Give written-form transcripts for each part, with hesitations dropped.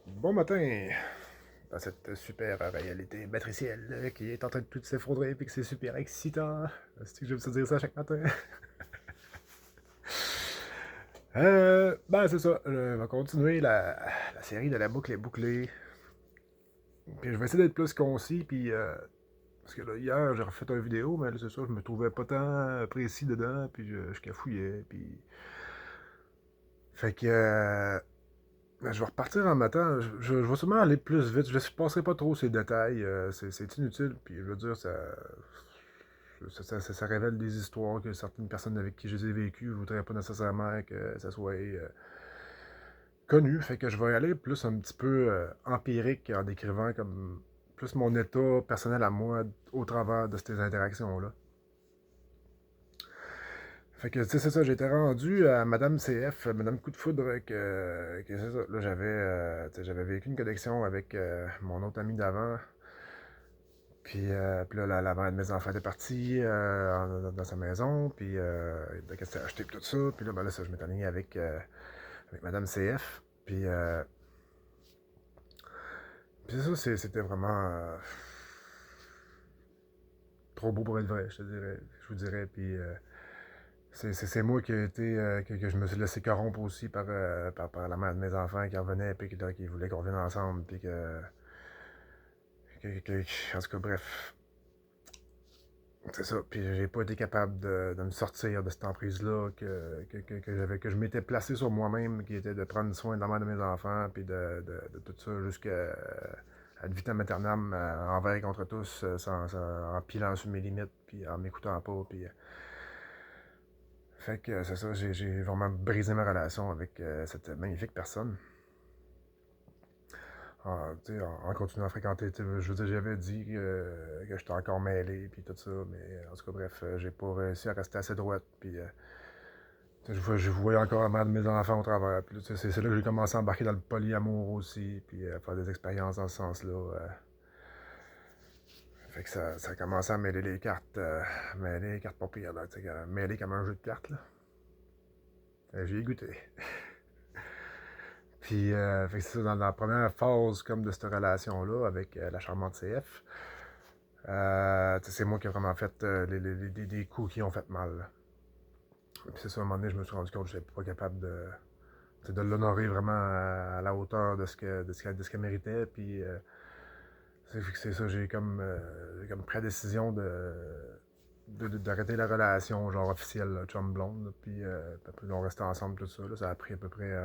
Bon matin, dans cette super réalité matricielle qui est en train de tout s'effondrer et que c'est super excitant. C'est que j'aime ça dire ça chaque matin. Ben c'est ça, on va continuer la série de la boucle est bouclée. Puis je vais essayer d'être plus concis, puis parce que là, hier, j'ai refait une vidéo, mais là, c'est ça, je me trouvais pas tant précis dedans, puis je cafouillais, puis... Fait que... ben, je vais repartir en matin. Je vais sûrement aller plus vite. Je ne passerai pas trop ces détails. C'est inutile. Puis je veux dire, ça révèle des histoires que certaines personnes avec qui je les ai vécues ne voudraient pas nécessairement que ça soit connu. Fait que je vais y aller plus un petit peu empirique en décrivant comme plus mon état personnel à moi au travers de ces interactions-là. Fait que, tu sais, c'est ça, j'étais rendu à Madame CF, Madame Coup de Foudre, que c'est ça. Là, tu sais, j'avais vécu une connexion avec mon autre ami d'avant. Puis là, la mère de mes enfants était partie dans sa maison. Puis, qu'est-ce qu'elle a acheté, puis tout ça. Puis là, ben là, ça, je m'étais aligné avec Madame CF. Puis ça, c'était vraiment trop beau pour être vrai, je vous dirais. Puis c'est moi qui, a été, que je me suis laissé corrompre aussi par la mère de mes enfants qui revenait, puis qui voulait qu'on revienne ensemble, puis en tout cas, bref, c'est ça. Puis j'ai pas été capable de me sortir de cette emprise-là que je m'étais placé sur moi-même, qui était de prendre soin de la mère de mes enfants, puis de tout ça jusqu'à ad vitam aeternam, envers et contre tous, en pilant sur mes limites, puis en m'écoutant pas, puis fait que c'est ça, j'ai vraiment brisé ma relation avec cette magnifique personne. En continuant à fréquenter, je veux dire, j'avais dit que j'étais encore mêlé, puis tout ça, mais en tout cas, bref, j'ai pas réussi à rester assez droite, puis je voyais encore la mère de mes enfants au travers, puis c'est là que j'ai commencé à embarquer dans le polyamour aussi, puis à faire des expériences dans ce sens-là. Fait que ça a commencé à mêler les cartes pas pires, là, mêler comme un jeu de cartes, là. J'y ai goûté. Puis, fait que c'est ça, dans la première phase comme de cette relation-là avec la charmante CF, c'est moi qui ai vraiment fait des coups qui ont fait mal. Puis c'est ça, à un moment donné, je me suis rendu compte que je n'étais pas capable de l'honorer vraiment à la hauteur de ce qu'elle méritait. Puis c'est ça, j'ai comme pris la décision d'arrêter la relation genre officielle, là, chum blonde. Puis après, on restait ensemble tout ça. Là, ça a pris à peu près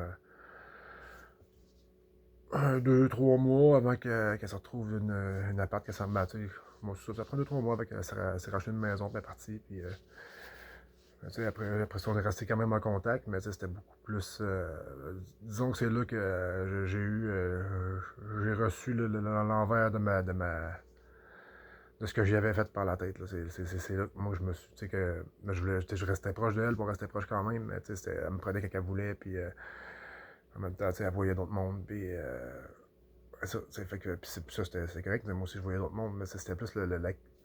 2, 3 mois avant qu'elle se retrouve une appart qu'elle s'en battait. Moi, ça prend 2, 3 mois avant qu'elle s'est racheté une maison, puis elle est partie. Puis, après ça, on est resté quand même en contact, mais c'était beaucoup plus. Disons que c'est là que j'ai reçu l'envers de ce que j'y avais fait par la tête. Là. C'est là que moi, je me suis. Tu sais, que je restais proche d'elle pour rester proche quand même, mais elle me prenait quand elle voulait, puis en même temps, elle voyait d'autres mondes, puis. Ça, fait que, puis ça, c'était correct, mais moi aussi, je voyais d'autres mondes, mais c'était plus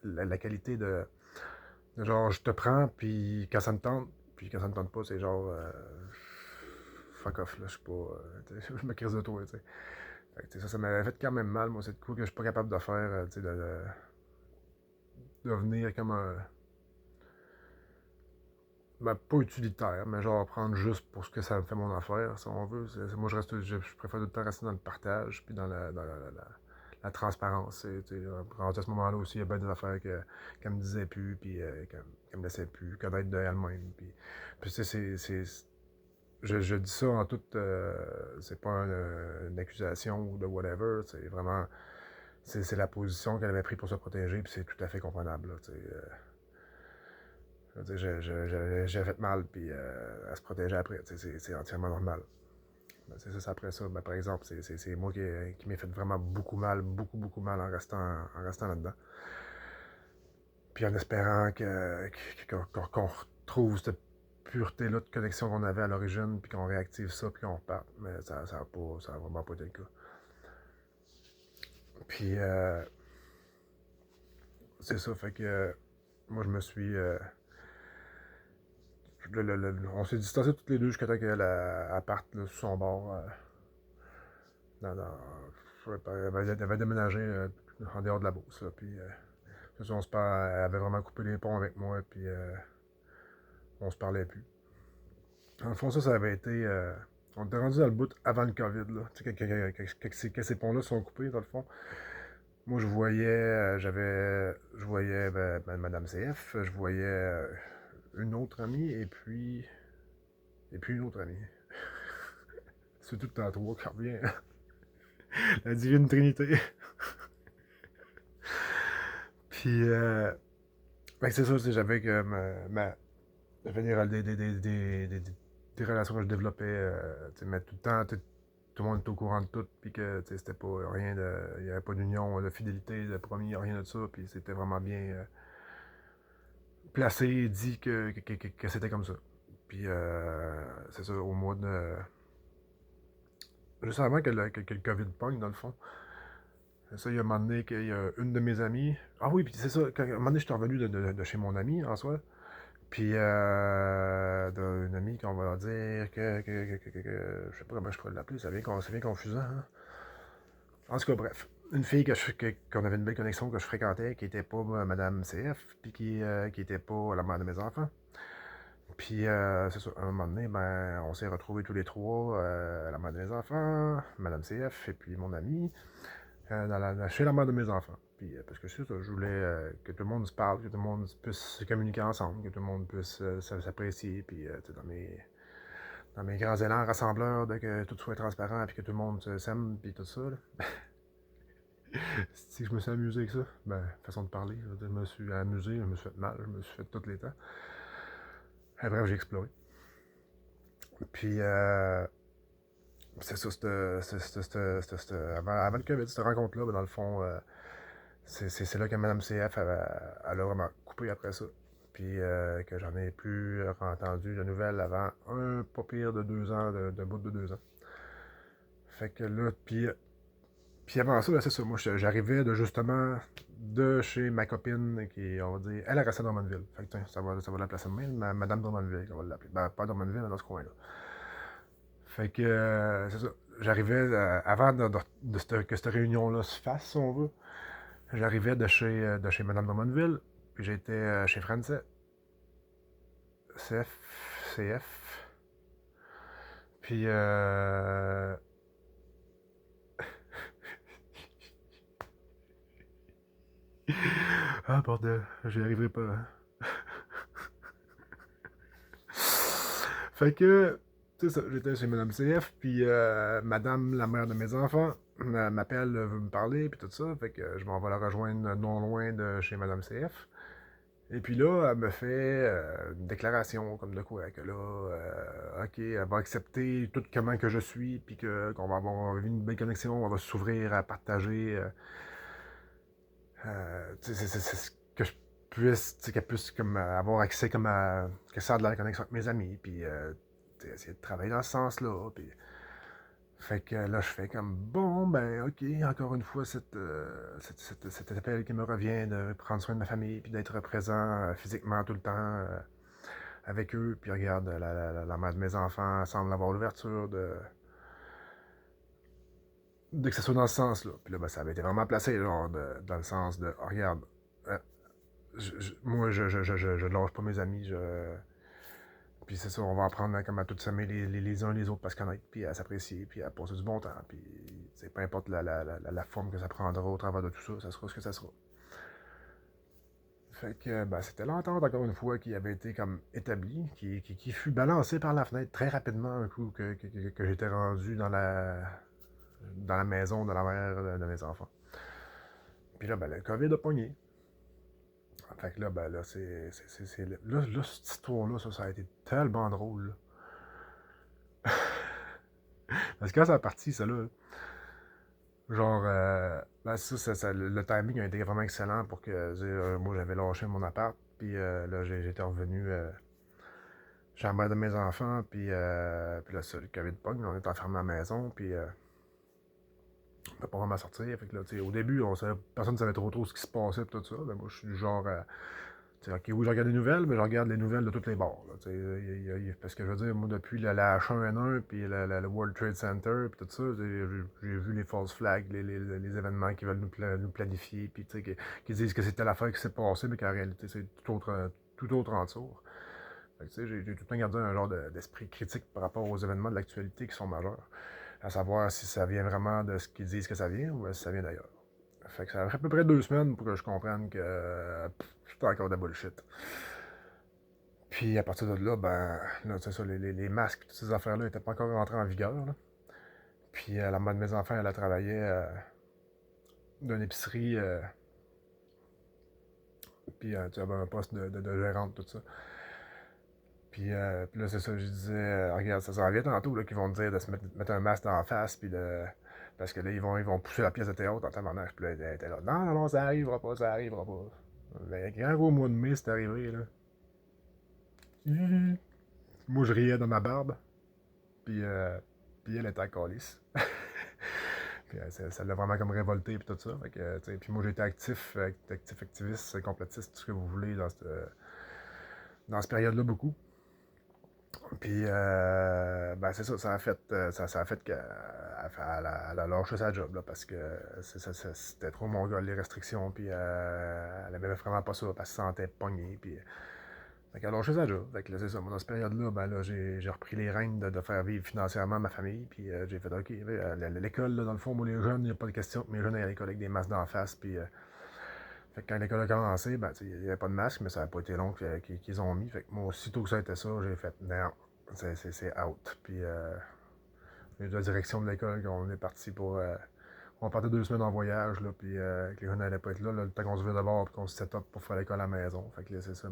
la qualité de genre, je te prends, puis quand ça me tente, puis quand ça me tente pas, c'est genre, fuck off, là, je suis pas, je me crise de toi, tu sais. Fait que, ça m'avait fait quand même mal, moi, cette coup que je suis pas capable de faire, tu sais, de devenir comme un, ben, pas utilitaire, mais genre prendre juste pour ce que ça me fait mon affaire, si on veut. Moi, je préfère tout le temps rester dans le partage, puis dans la transparence. Rendu à ce moment-là aussi, il y a bien des affaires qu'elle me disait plus, puis qu'elle me laissait plus connaître d'elle-même. Puis tu sais, je dis ça en toute. C'est pas une accusation ou de whatever. C'est vraiment. C'est la position qu'elle avait prise pour se protéger, puis c'est tout à fait comprenable. Là, je veux dire, j'ai fait mal, puis elle se protéger après. C'est entièrement normal. Ben, c'est ça, après ça, ben, par exemple, c'est moi qui m'ai fait vraiment beaucoup mal, beaucoup, beaucoup mal en restant là-dedans. Puis en espérant qu'on retrouve cette pureté-là de connexion qu'on avait à l'origine, puis qu'on réactive ça, puis qu'on reparte. Mais ça a vraiment pas été le cas. Puis c'est ça, fait que moi je me suis. On s'est distancés toutes les deux jusqu'à temps qu'elle parte là, sur son bord elle avait déménagé en dehors de la Beauce. Là, puis, elle avait vraiment coupé les ponts avec moi, puis on se parlait plus. En fond, ça avait été. On était rendu dans le bout avant le COVID, là. Tu sais, que ces ponts-là sont coupés, dans le fond. Moi, je voyais Madame CF, je voyais une autre amie, et puis une autre amie. C'est tout le temps trois qui revient. La divine trinité. Puis, c'est ça, j'avais que j'avais des relations que je développais, mais tout le temps, tout le monde était au courant de tout, puis que c'était pas rien de. Il n'y avait pas d'union, de fidélité, de promis, rien de ça, puis c'était vraiment bien placé, dit que c'était comme ça. Puis, c'est ça, au mois de. Juste avant que le COVID pogne, dans le fond. Ça, il y a un moment donné qu'il y a une de mes amies. Ah oui, puis c'est ça, un moment donné, je suis revenu de chez mon ami en soi. Puis, d'une amie qu'on va dire je sais pas comment je pourrais l'appeler, c'est bien confusant. Hein? En tout cas, bref. Une fille qu'on avait une belle connexion, que je fréquentais, qui était pas Madame CF, puis qui était pas la mère de mes enfants. Puis, c'est ça, à un moment donné, ben, on s'est retrouvés tous les trois, la mère de mes enfants, Madame CF, et puis mon ami, chez la mère de mes enfants. Puis, parce que c'est ça, je voulais que tout le monde se parle, que tout le monde puisse se communiquer ensemble, que tout le monde puisse s'apprécier, puis dans mes grands élans rassembleurs, de que tout soit transparent, puis que tout le monde s'aime, puis tout ça. Là. Si je me suis amusé avec ça, ben, façon de parler, je me suis amusé, je me suis fait mal, je me suis fait tous les temps. Et bref, j'ai exploré. Puis, c'est ça, avant le COVID, cette rencontre-là, ben, dans le fond, c'est là que Mme CF elle a vraiment coupé après ça. Puis que j'en ai plus entendu de nouvelles avant pas pire de 2 ans, d'un bout de 2 ans. Fait que là, puis avant ça, ben, c'est ça, moi j'arrivais justement de chez ma copine qui, on va dire, elle restait à Drummondville. Fait que tiens, ça va la placer de même, Madame Drummondville, on va l'appeler. Ben, pas Drummondville, mais dans ce coin-là. Fait que, c'est ça, j'arrivais, avant que cette réunion-là se fasse, si on veut, j'arrivais de chez Madame Drummondville, puis j'étais chez Français. CF. Puis, ah, bordel, j'y arriverai pas. Fait que, c'est ça, j'étais chez Madame CF, puis Madame, la mère de mes enfants, m'appelle, veut me parler, puis tout ça. Fait que je m'en vais la rejoindre non loin de chez Madame CF. Et puis là, elle me fait une déclaration comme de quoi, que là, ok, elle va accepter tout comment que je suis, puis qu'on va avoir une belle connexion, on va s'ouvrir à partager, c'est ce que je puisse, qu'elle puisse comme avoir accès comme à, que ça a de la connexion avec mes amis, puis essayer de travailler dans ce sens-là, puis fait que là, je fais comme, bon, ben, ok, encore une fois, cet appel qui me revient de prendre soin de ma famille, puis d'être présent physiquement tout le temps avec eux. Puis regarde, la mère de mes enfants semble avoir l'ouverture de que ce soit dans ce sens-là. Puis là, ben, ça avait été vraiment placé, genre, dans le sens de, oh, regarde, euh, moi, je lâche pas mes amis, puis c'est ça, on va apprendre comme à tous s'aimer les uns les autres, parce qu'on connaître, puis à s'apprécier, puis à passer du bon temps. Puis peu importe la forme que ça prendra au travers de tout ça, ça sera ce que ça sera. Fait que ben, c'était l'entente, encore une fois, qui avait été comme établie, qui fut balancée par la fenêtre très rapidement un coup que j'étais rendu dans la maison de la mère de mes enfants. Puis là, ben, le COVID a pogné. Fait que là, ben là, là, cette histoire-là, ça a été tellement drôle. Parce que quand ça a parti, ça là, genre, ben le timing a été vraiment excellent pour que, moi, j'avais lâché mon appart, puis là, j'étais revenu chez la mère de mes enfants, puis là, ça, le COVID pogne, on était enfermé à la maison, puis on peut pas vraiment sortir. Fait que là, au début, personne ne savait trop ce qui se passait, pis tout ça. Ben, moi, je suis du genre, Ok, oui, je regarde les nouvelles, mais je regarde les nouvelles de toutes les bords. Là, parce que je veux dire, moi, depuis la H1N1, puis le World Trade Center, puis tout ça, j'ai vu les false flags, les événements qui veulent nous planifier, puis qui disent que c'était l'affaire qui s'est passée, mais qu'en réalité, c'est tout autre en dessous. Fait que, j'ai tout le temps gardé un genre d'esprit critique par rapport aux événements de l'actualité qui sont majeurs, à savoir si ça vient vraiment de ce qu'ils disent que ça vient ou si ça vient d'ailleurs. Fait que ça a fait à peu près 2 semaines pour que je comprenne que c'était encore de bullshit. Puis à partir de là, ben, là, c'est ça, les masques, toutes ces affaires-là n'étaient pas encore rentrées en vigueur. Là. Puis la mère de mes enfants, elle a travaillé d'une épicerie, puis tu avais un poste de gérante, tout ça. Puis là, c'est ça, je disais, regarde, ça s'en vient tantôt, là, qu'ils vont te dire de se mettre un masque dans la face, puis de. Parce que là, ils vont pousser la pièce de théâtre en tabarnak. Puis là, elle était là, non, non, non, ça arrivera pas, ça arrivera pas. Mais quand au mois de mai, c'est arrivé, là. Moi, je riais dans ma barbe, puis elle était à calice. Puis ça l'a vraiment comme révolté, puis tout ça. Fait que, puis moi, j'étais activiste, complétiste, tout ce que vous voulez dans cette période-là, beaucoup. Puis, ben c'est ça, ça a fait qu'elle a lâché sa job, là, parce que c'était trop mongol, les restrictions, puis elle aimait vraiment pas ça, parce qu'elle se sentait pognée, puis. Fait qu'elle a lâché sa job. Fait que là, c'est ça. Moi, dans cette période-là, ben là, j'ai repris les rênes de faire vivre financièrement ma famille, puis j'ai fait, OK, l'école, là, dans le fond, moi, les jeunes, il n'y a pas de question que mes jeunes aient à l'école avec des masques d'en face, puis. Fait que quand l'école a commencé, ben, il n'y avait pas de masque, mais ça n'a pas été long qu'ils ont mis. Fait que moi, aussitôt que ça a été ça, j'ai fait, non, c'est out. Puis, j'ai eu la direction de l'école qu'on est parti pour. On partait 2 semaines en voyage, là, puis que les jeunes n'allaient pas être là, le temps qu'on se vire d'abord, puis qu'on se set up pour faire l'école à la maison. Fait que là, c'est ça,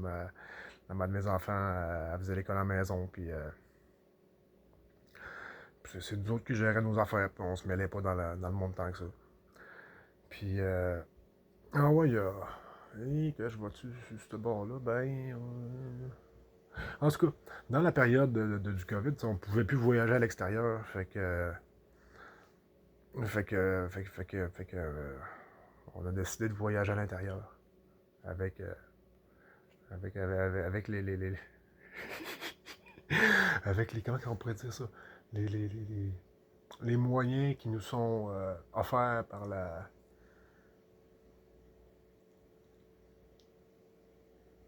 la mère de mes enfants, elle faisait l'école à la maison, puis c'est nous autres qui géraient nos affaires, puis on se mêlait pas dans le monde tant que ça. Puis, ah ouais, et que je vois-tu sur ce bord-là, ben. En tout cas, dans la période du COVID, on pouvait plus voyager à l'extérieur, fait que. On a décidé de voyager à l'intérieur. Avec. Avec avec les. Comment on pourrait dire ça? Les moyens qui nous sont offerts par la.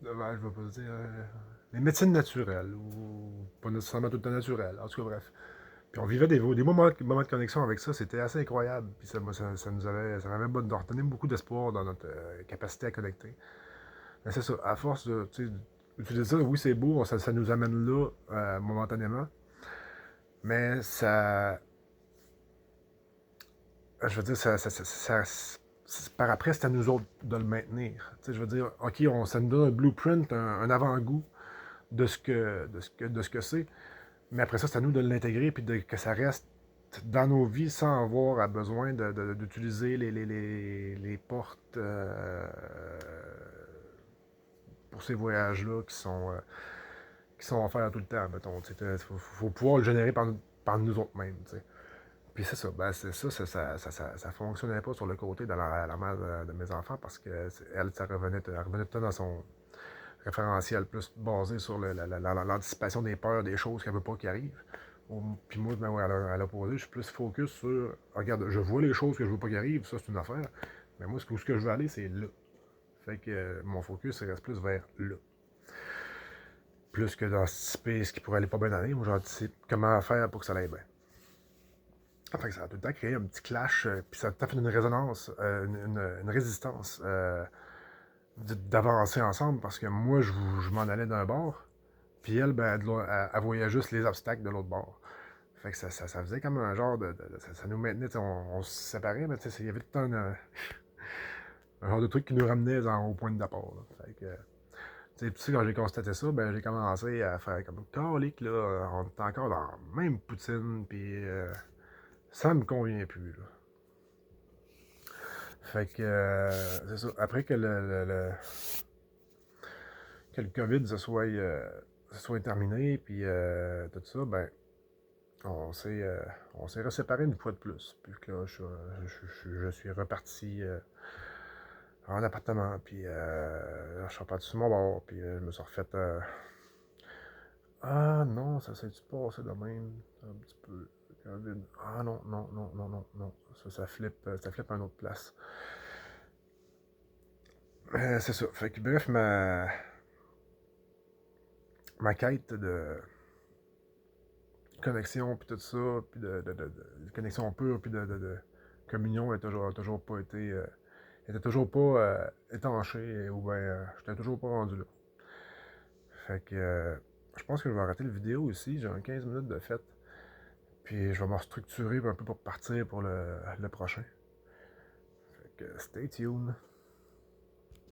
Ben, je vais pas dire. Les médecines naturelles, ou pas nécessairement tout le temps naturelles, en tout cas, bref. Puis on vivait des moments de connexion avec ça, c'était assez incroyable. Puis ça nous avait, ça m'avait donné beaucoup d'espoir dans notre capacité à connecter. Mais c'est ça, à force de, d'utiliser ça, oui, c'est beau, ça nous amène là momentanément. Mais ça, je veux dire, par après, c'est à nous autres de le maintenir. Je veux dire, OK, ça nous donne un blueprint, un avant-goût de ce que c'est. Mais après ça, c'est à nous de l'intégrer puis que ça reste dans nos vies sans avoir besoin d'utiliser les portes pour ces voyages-là qui sont offerts tout le temps, mettons. Il faut pouvoir le générer par nous autres mêmes. T'sais. Puis c'est ça, ben c'est ça fonctionnait pas sur le côté de la mère de mes enfants parce que elle, elle revenait tout le temps dans son référentiel plus basé sur l'anticipation des peurs, des choses qu'elle veut pas qui arrivent. Puis moi, ben ouais, à l'opposé, je suis plus focus sur, regarde, je vois les choses que je veux pas qui arrivent, ça c'est une affaire, mais moi, ce que je veux aller, c'est là. Fait que mon focus reste plus vers là. Plus que d'anticiper ce qui pourrait aller pas bien aller, moi j'anticipe comment faire pour que ça aille bien. Fait que ça a tout le temps créé un petit clash, puis ça a tout à fait une résonance, une résistance d'avancer ensemble parce que moi, je m'en allais d'un bord, puis elle, ben, elle voyait juste les obstacles de l'autre bord. Fait que ça faisait comme un genre ça nous maintenait, on se séparait, mais il y avait tout un genre de truc qui nous ramenait au point de départ. Là. Fait que, tu sais, quand j'ai constaté ça, ben, j'ai commencé à faire comme calique, là, on est encore dans la même poutine, puis ça me convient plus, là. Fait que, c'est ça. Après que que le COVID se soit terminé, puis tout ça, ben, on s'est reséparés une fois de plus. Puis que là, je suis reparti en appartement, puis je suis reparti sur mon bord, puis je me suis refait... Ah non, ça s'est-tu passé de même, un petit peu, COVID. Ah non, non, non, non, non, non, ça flippe à une autre place. C'est ça, fait que bref, ma quête de connexion, puis tout ça, puis de connexion pure, puis de communion, a toujours pas été... était toujours pas étanché, ou bien j'étais toujours pas rendu là. Fait que je pense que je vais arrêter la vidéo ici, j'ai un 15 minutes de fête. Puis je vais me structurer un peu pour partir pour le prochain. Fait que stay tuned.